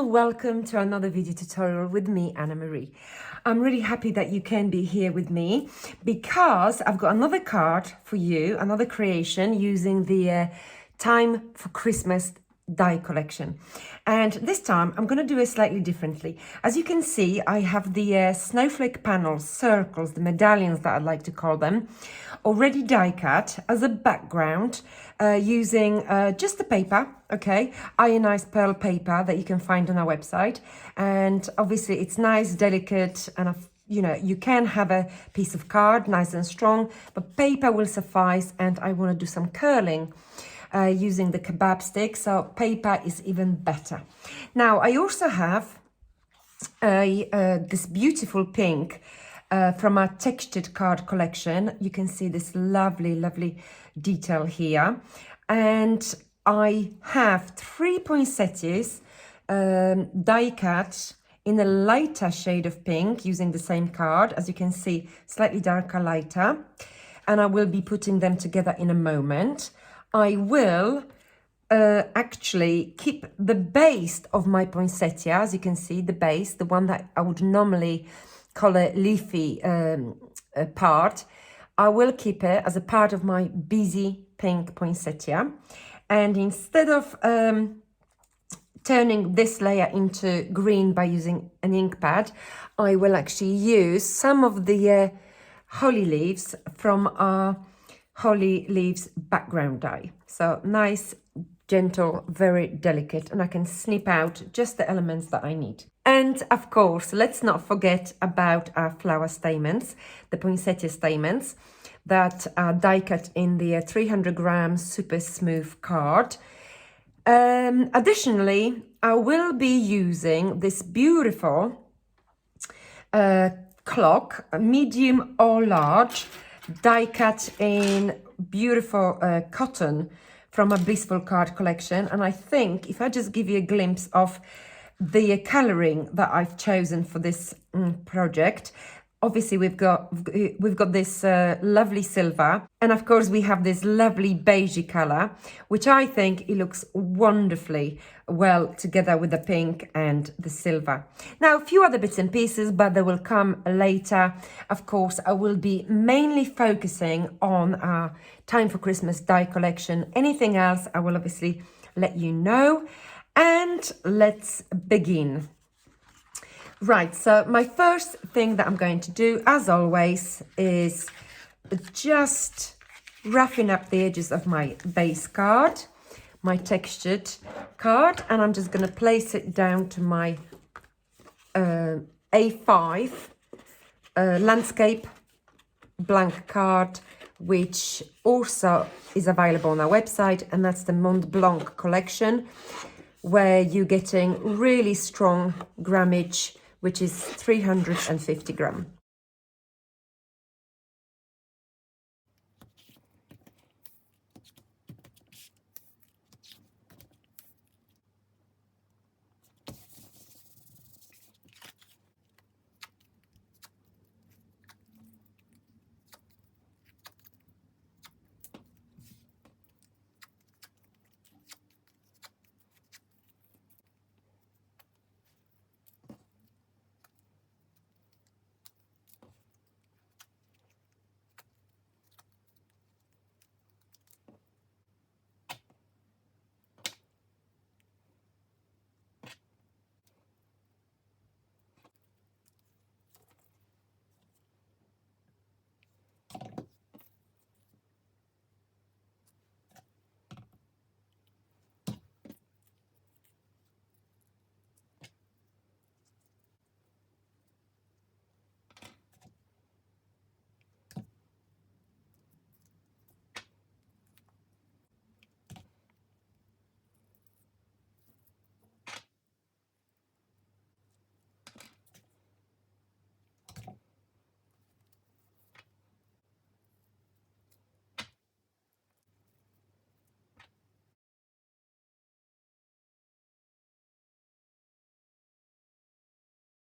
welcome to another video tutorial with me, Anna Marie. I'm really happy that you can be here with me because I've got another card for you, another creation using the Time for Christmas die collection. And this time I'm going to do it slightly differently. As you can see, I have the snowflake panels, circles, the medallions that I'd like to call them, already die cut as a background using just the paper, okay, ionized pearl paper that you can find on our website. And obviously it's nice, delicate, and you know, you can have a piece of card, nice and strong, but paper will suffice. And I want to do some curling using the kebab stick, so paper is even better. Now I also have this beautiful pink from our textured card collection. You can see this lovely detail here, and I have 3 poinsettias die cut in a lighter shade of pink using the same card. As you can see, slightly darker, lighter, and I will be putting them together in a moment. I will actually keep the base of my poinsettia, as you can see, the base, the one that I would normally call a leafy part. I will keep it as a part of my busy pink poinsettia. And instead of turning this layer into green by using an ink pad, I will actually use some of the holly leaves from our holly leaves background die. So nice, gentle, very delicate, and I can snip out just the elements that I need. And of course, let's not forget about our flower stamens, the poinsettia stamens that are die cut in the 300 gram super smooth card. Additionally, I will be using this beautiful clock, medium or large, die cut in beautiful cotton from a Blissful card collection. And I think if I just give you a glimpse of the coloring that I've chosen for this project, obviously we've got this lovely silver, and of course we have this lovely beigey color, which I think it looks wonderfully well together with the pink and the silver. Now a few other bits and pieces, but they will come later. Of course, I will be mainly focusing on our Time for Christmas die collection. Anything else I will obviously let you know. And let's begin. Right, so my first thing that I'm going to do, as always, is just roughing up the edges of my base card, my textured card, and I'm just going to place it down to my A5 landscape blank card, which also is available on our website, and that's the Mont Blanc collection, where you're getting really strong grammage, which is 350 gram.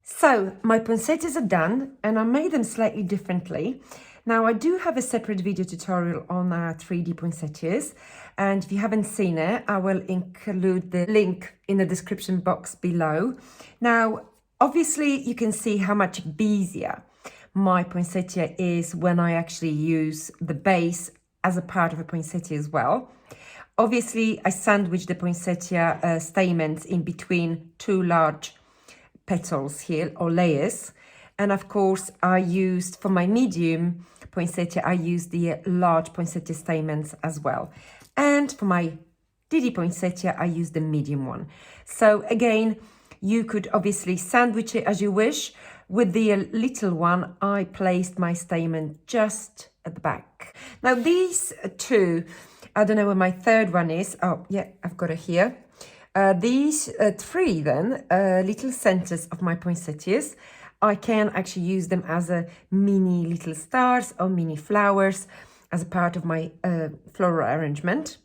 So my poinsettias are done, and I made them slightly differently. Now, I do have a separate video tutorial on 3D poinsettias, and if you haven't seen it, I will include the link in the description box below. Now, obviously, you can see how much easier my poinsettia is when I actually use the base as a part of a poinsettia as well. Obviously, I sandwich the poinsettia stamens in between two large petals here, or layers. And of course, I used, for my medium poinsettia, I used the large poinsettia stamens as well. And for my Didi poinsettia, I used the medium one. So again, you could obviously sandwich it as you wish. With the little one, I placed my stamen just at the back. Now these two, I don't know where my third one is. Oh yeah, I've got it here. These three then, little centers of my poinsettias, I can actually use them as a mini little stars or mini flowers as a part of my floral arrangement.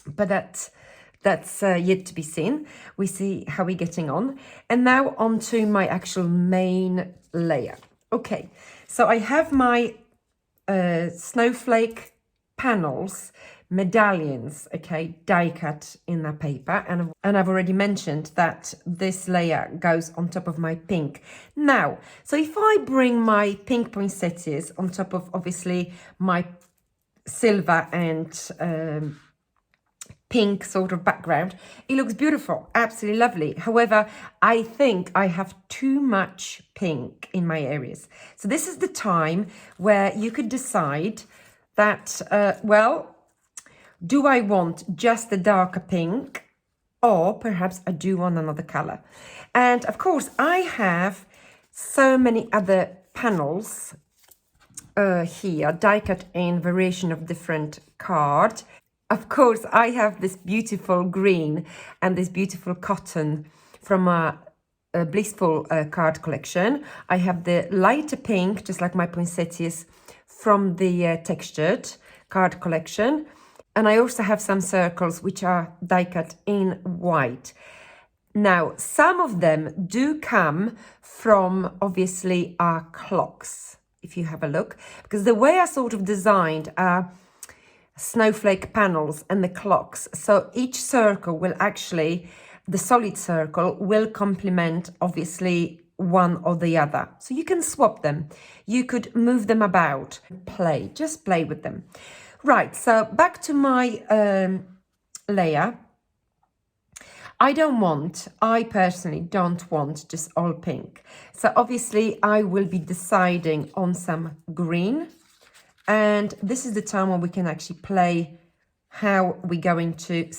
But that's yet to be seen. We see how we're getting on. And now on to my actual main layer. Okay, so I have my snowflake panels, medallions, okay, die cut in that paper, and I've already mentioned that this layer goes on top of my pink. Now, so if I bring my pink poinsettias on top of obviously my silver and pink sort of background, it looks beautiful, absolutely lovely. However, I think I have too much pink in my areas. So this is the time where you could decide that, well, do I want just a darker pink, or perhaps I do want another color? And of course, I have so many other panels here, die cut in variation of different card. Of course, I have this beautiful green and this beautiful cotton from a Blissful card collection. I have the lighter pink, just like my poinsettias, from the textured card collection. And I also have some circles which are die cut in white. Now, some of them do come from obviously our clocks, if you have a look, because the way I sort of designed our snowflake panels and the clocks, so each circle will actually, the solid circle will complement obviously one or the other. So you can swap them, you could move them about, just play with them. Right, so back to my layer. I personally don't want just all pink. So obviously I will be deciding on some green. And this is the time when we can actually play how we're going to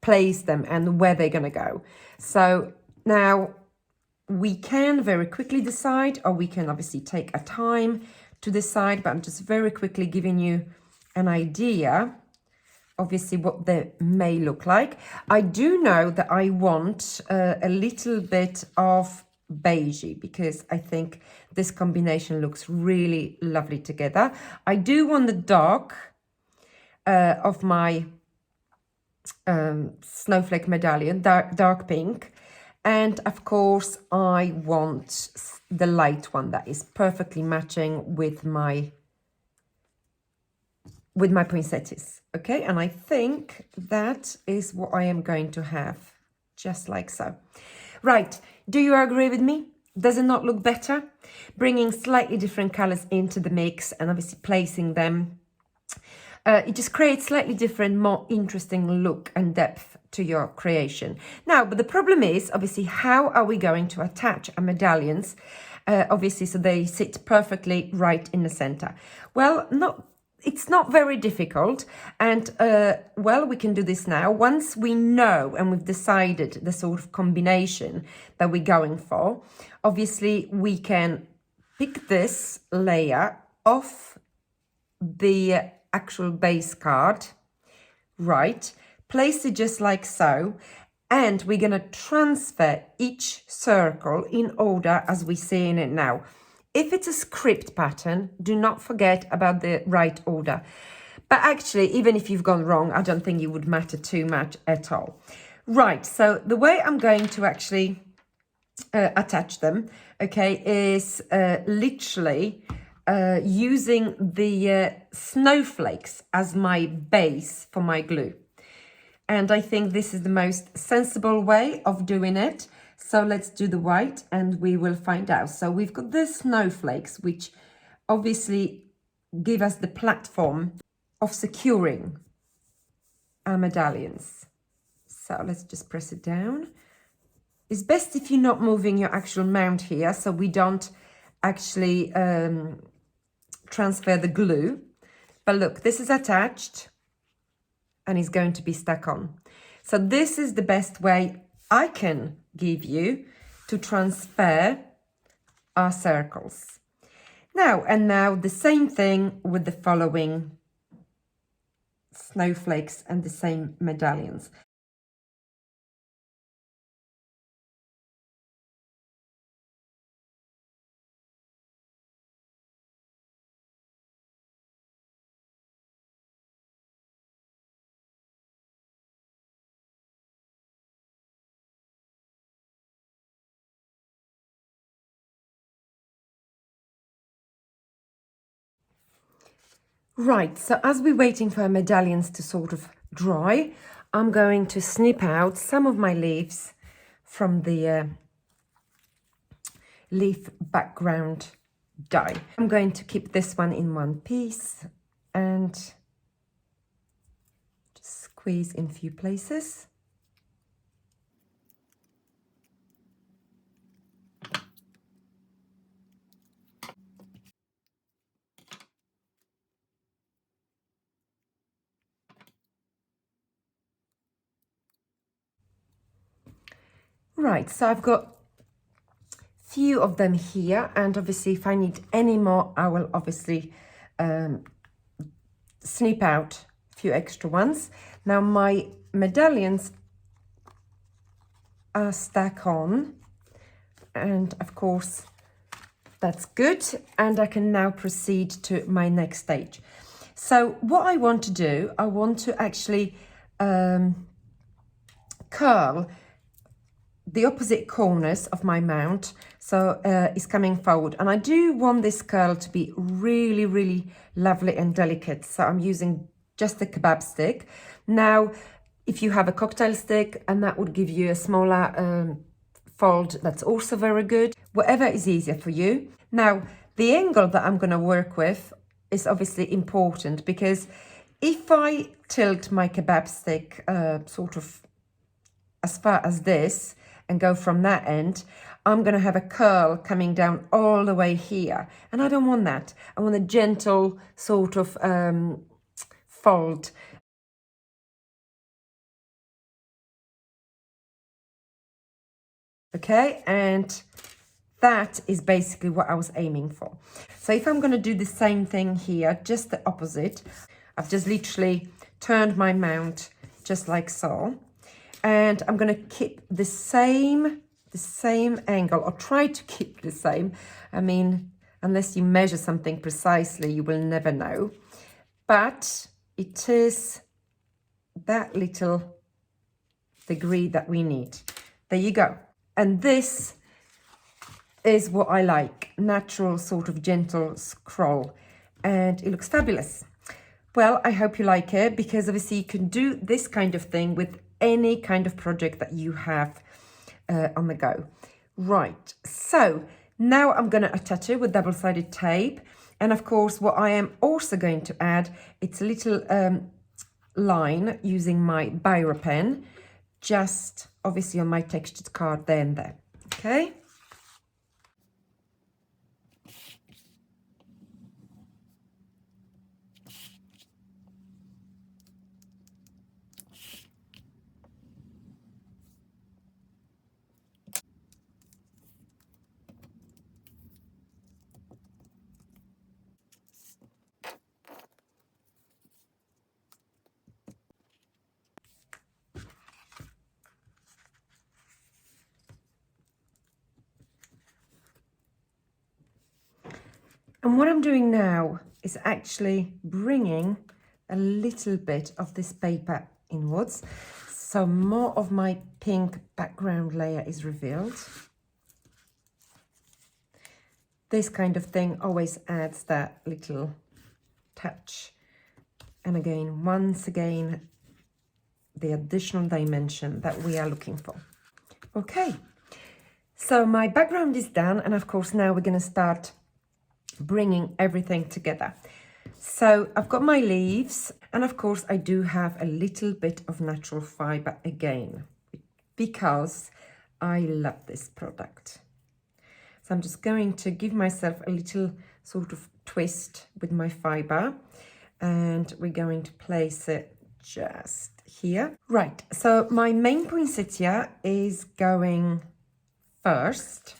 place them and where they're going to go. So now we can very quickly decide, or we can obviously take a time to decide, but I'm just very quickly giving you an idea, obviously, what they may look like. I do know that I want a little bit of beigey, because I think this combination looks really lovely together. I do want the dark of my snowflake medallion, dark pink. And of course, I want the light one that is perfectly matching with my poinsettias. Okay, and I think that is what I am going to have, just like so. Right, do you agree with me? Does it not look better? Bringing slightly different colors into the mix and obviously placing them. It just creates slightly different, more interesting look and depth to your creation. Now, but the problem is, obviously, how are we going to attach our medallions, obviously, so they sit perfectly right in the center? Well, it's not very difficult. And, well, we can do this now. Once we know and we've decided the sort of combination that we're going for, obviously, we can pick this layer off the actual base card, right? Place it just like so, and we're gonna transfer each circle in order as we see in it now. If it's a script pattern, do not forget about the right order. But actually, even if you've gone wrong, I don't think it would matter too much at all. Right, so the way I'm going to actually attach them, okay, is literally using the snowflakes as my base for my glue. And I think this is the most sensible way of doing it. So let's do the white and we will find out. So we've got the snowflakes, which obviously give us the platform of securing our medallions. So let's just press it down. It's best if you're not moving your actual mount here, so we don't actually transfer the glue. But look, this is attached and is going to be stuck on. So this is the best way I can give you to transfer our circles. Now the same thing with the following snowflakes and the same medallions. Right, so as we're waiting for our medallions to sort of dry, I'm going to snip out some of my leaves from the leaf background die. I'm going to keep this one in one piece and just squeeze in a few places. Right, so I've got few of them here, and obviously if I need any more, I will obviously snip out a few extra ones. Now my medallions are stuck on, and of course that's good, and I can now proceed to my next stage. So what I want to do, I want to actually curl the opposite corners of my mount, so it's coming forward, and I do want this curl to be really, really lovely and delicate, so I'm using just a kebab stick. Now if you have a cocktail stick and that would give you a smaller fold, that's also very good, whatever is easier for you. Now the angle that I'm going to work with is obviously important, because if I tilt my kebab stick sort of as far as this and go from that end, I'm going to have a curl coming down all the way here, and I don't want that. I want a gentle sort of fold. Okay, and that is basically what I was aiming for. So if I'm going to do the same thing here, just the opposite, I've just literally turned my mount just like so, and I'm going to keep the same angle, or try to keep the same. I mean, unless you measure something precisely, you will never know, but it is that little degree that we need. There you go. And this is what I like, natural sort of gentle scroll, and it looks fabulous. Well, I hope you like it, because obviously you can do this kind of thing with any kind of project that you have on the go. Right, so now I'm going to attach it with double-sided tape, and of course what I am also going to add, it's a little line using my Biro pen, just obviously on my textured card there and there. Okay. And what I'm doing now is actually bringing a little bit of this paper inwards, so more of my pink background layer is revealed. This kind of thing always adds that little touch. And again, once again, the additional dimension that we are looking for. Okay, so my background is done, and of course now we're going to start bringing everything together. So I've got my leaves, and of course I do have a little bit of natural fiber again, because I love this product. So I'm just going to give myself a little sort of twist with my fiber, and we're going to place it just here. Right, so my main poinsettia is going first.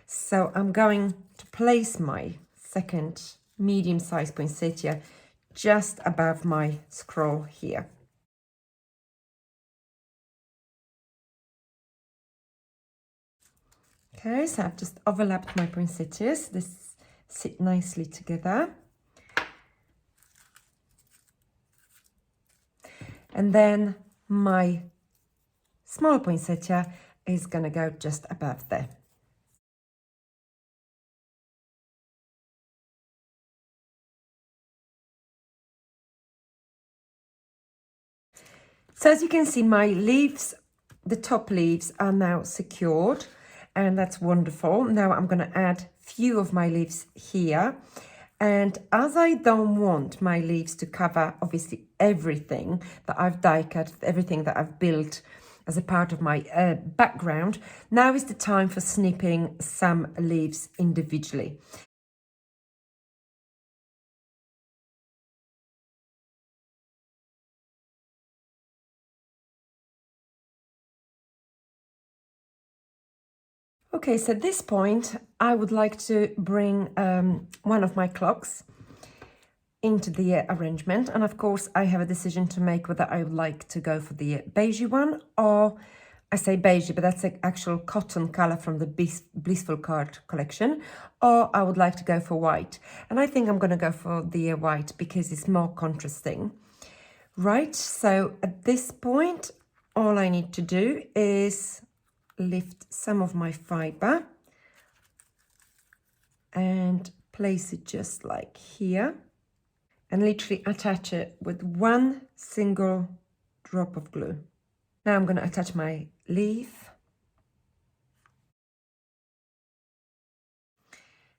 So I'm going to place my second medium-sized poinsettia just above my scroll here. Okay, so I've just overlapped my poinsettias. This sit nicely together. And then my small poinsettia is going to go just above there. So as you can see, my leaves, the top leaves are now secured, and that's wonderful. Now I'm going to add few of my leaves here. And as I don't want my leaves to cover, obviously, everything that I've die cut, everything that I've built as a part of my background, now is the time for snipping some leaves individually. Okay, so at this point, I would like to bring one of my clocks into the arrangement. And of course, I have a decision to make whether I would like to go for the beigey one, or I say beigey, but that's an actual cotton color from the Blissful Card collection, or I would like to go for white. And I think I'm going to go for the white because it's more contrasting. Right, so at this point, all I need to do is lift some of my fiber and place it just like here, and literally attach it with one single drop of glue. Now I'm going to attach my leaf.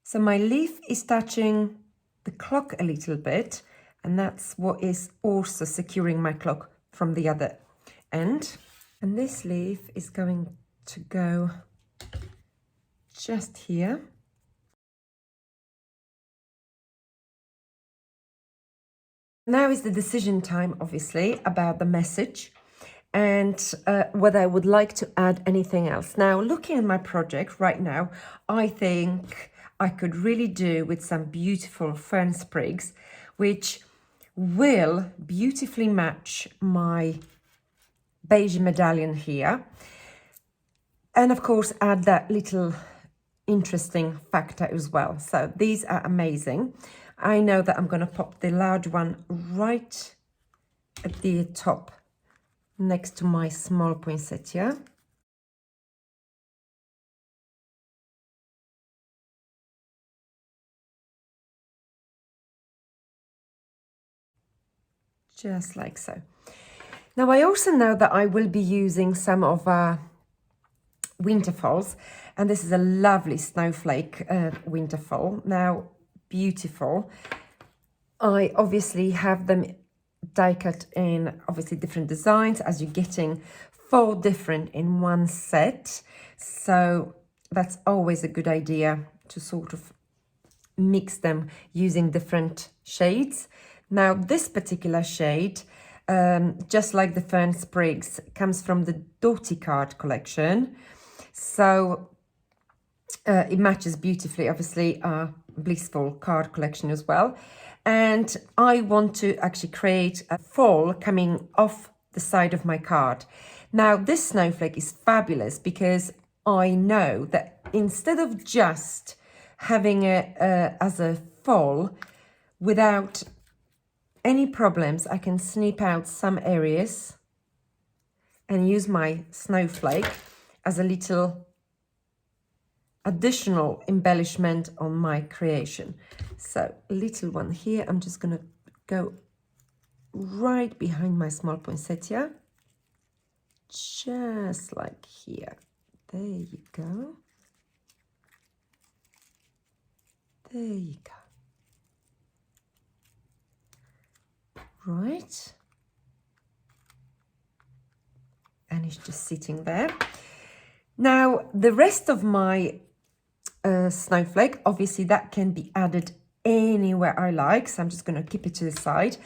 So my leaf is touching the clock a little bit, and that's what is also securing my clock from the other end. And this leaf is going to go just here. Now is the decision time, obviously, about the message and whether I would like to add anything else. Now, looking at my project right now, I think I could really do with some beautiful fern sprigs, which will beautifully match my beige medallion here. And of course, add that little interesting factor as well. So these are amazing. I know that I'm going to pop the large one right at the top next to my small poinsettia. Just like so. Now I also know that I will be using some of winterfalls, and this is a lovely snowflake winterfall. Now, beautiful. I obviously have them die cut in obviously different designs, as you're getting 4 different in one set. So that's always a good idea to sort of mix them using different shades. Now this particular shade, just like the fern sprigs, comes from the diecutting collection. So it matches beautifully, obviously, our Blissful Card collection as well. And I want to actually create a fall coming off the side of my card. Now, this snowflake is fabulous because I know that instead of just having it as a fall without any problems, I can snip out some areas and use my snowflake as a little additional embellishment on my creation. So a little one here, I'm just going to go right behind my small poinsettia, just like here. There you go. There you go. Right. And it's just sitting there. Now, the rest of my snowflake, obviously that can be added anywhere I like. So I'm just going to keep it to the side.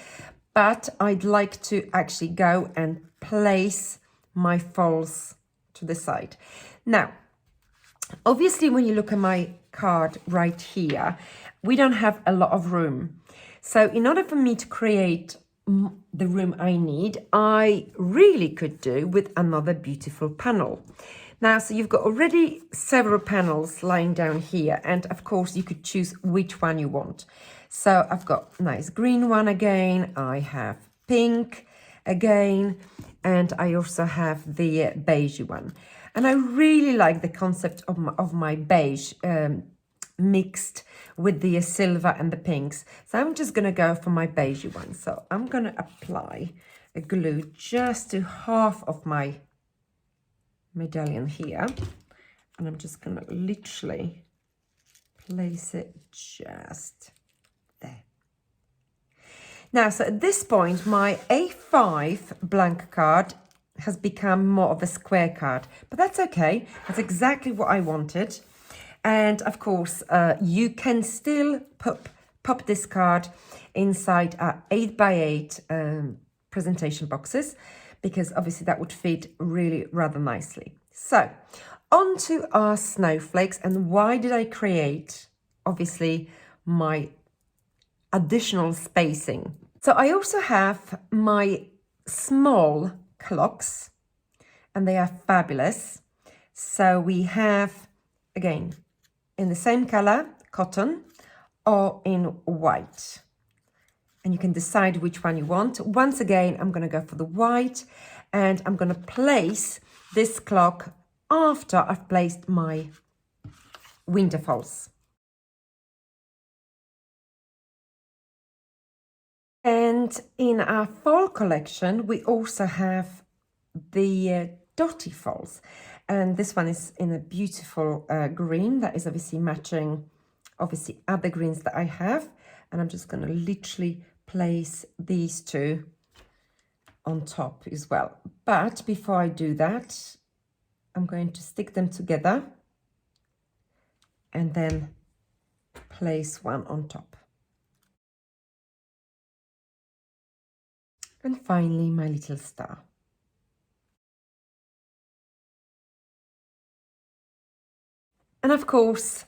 But I'd like to actually go and place my falls to the side. Now, obviously, when you look at my card right here, we don't have a lot of room. So in order for me to create the room I need, I really could do with another beautiful panel. Now, so you've got already several panels lying down here, and of course you could choose which one you want. So I've got nice green one again, I have pink again, and I also have the beige one. And I really like the concept of my beige mixed with the silver and the pinks. So I'm just going to go for my beige one. So I'm going to apply a glue just to half of my medallion here. And I'm just going to literally place it just there. Now, so at this point, my A5 blank card has become more of a square card, but that's okay. That's exactly what I wanted. And of course, you can still pop this card inside 8x8 presentation boxes, because obviously that would fit really rather nicely. So on to our snowflakes. And why did I create, obviously, my additional spacing? So I also have my small clocks, and they are fabulous. So we have, again, in the same color, cotton, or in white. And you can decide which one you want. Once again, I'm going to go for the white, and I'm going to place this clock after I've placed my winterfalls. And in our fall collection, we also have the dotty falls. And this one is in a beautiful green that is obviously matching, obviously, other greens that I have. And I'm just going to literally place these two on top as well. But before I do that, I'm going to stick them together and then place one on top. And finally, my little star. And of course,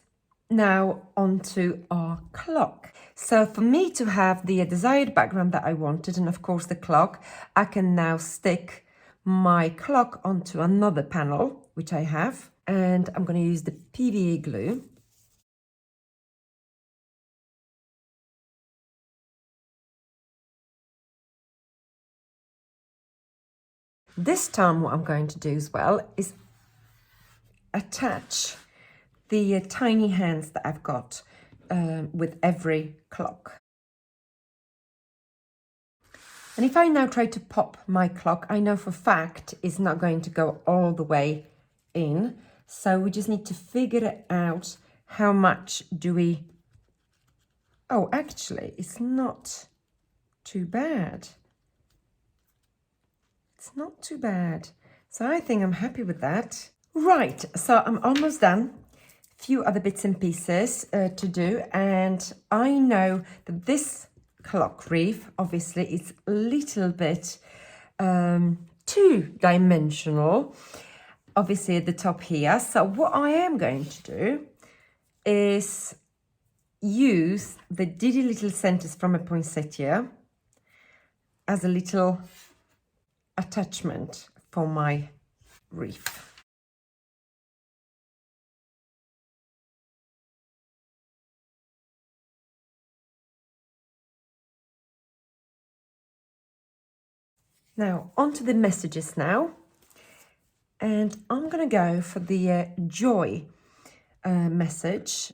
now onto our clock. So for me to have the desired background that I wanted, and of course the clock, I can now stick my clock onto another panel, which I have, and I'm going to use the PVA glue. This time what I'm going to do as well is attach the tiny hands that I've got with every clock. And if I now try to pop my clock, I know for a fact it's not going to go all the way in. So we just need to figure it out. How much do we... Oh, actually, it's not too bad. It's not too bad. So I think I'm happy with that. Right, so I'm almost done. Few other bits and pieces to do, and I know that this clock wreath obviously is a little bit two-dimensional, obviously at the top here. So what I am going to do is use the diddy little centers from a poinsettia as a little attachment for my wreath. Now, onto the messages now. And I'm going to go for the joy message.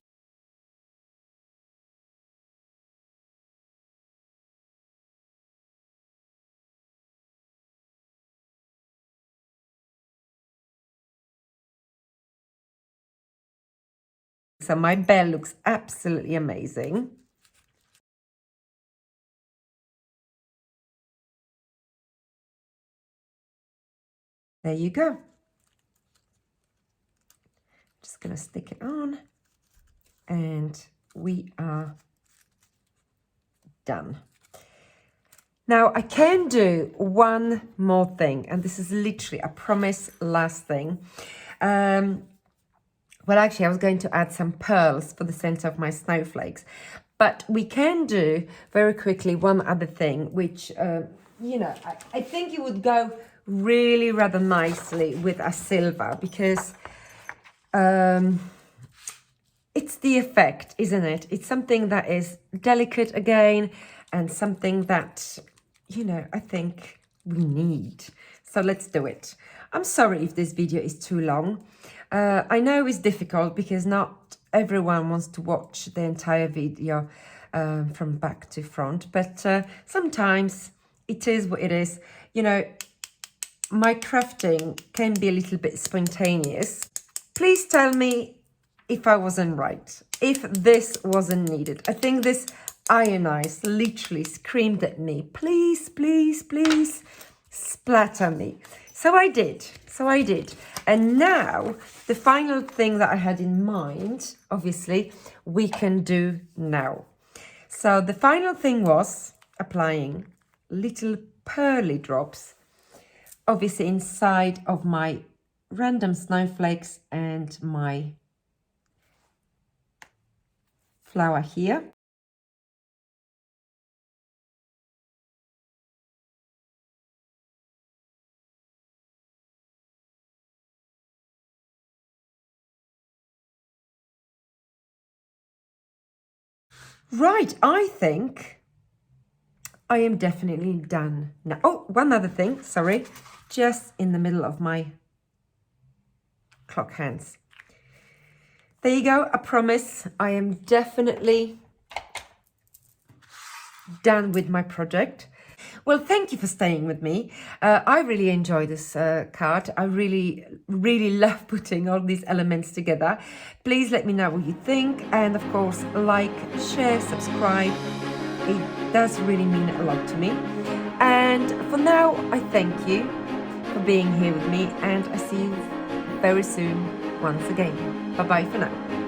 So my bell looks absolutely amazing. There you go. Just going to stick it on. And we are done. Now I can do one more thing, and this is literally, I promise, last thing. Well, actually, I was going to add some pearls for the center of my snowflakes, but we can do very quickly one other thing, which, you know, I think it would go really rather nicely with a silver, because it's the effect, isn't it? It's something that is delicate again, and something that, you know, I think we need. So let's do it. I'm sorry if this video is too long. I know it's difficult because not everyone wants to watch the entire video from back to front, but sometimes it is what it is. You know, my crafting can be a little bit spontaneous. Please tell me if I wasn't right, if this wasn't needed. I think this ionize literally screamed at me, please, please, please, splatter me. So I did. And now the final thing that I had in mind, obviously, we can do now. So the final thing was applying little pearly drops, obviously inside of my random snowflakes and my flower here. Right, I think I am definitely done now. Oh, one other thing, sorry, just in the middle of my clock hands. There you go, I promise I am definitely done with my project. Well, thank you for staying with me. I really enjoy this card. I really love putting all these elements together. Please let me know what you think. And of course, like, share, subscribe. It does really mean a lot to me. And for now, I thank you for being here with me. And I see you very soon once again. Bye-bye for now.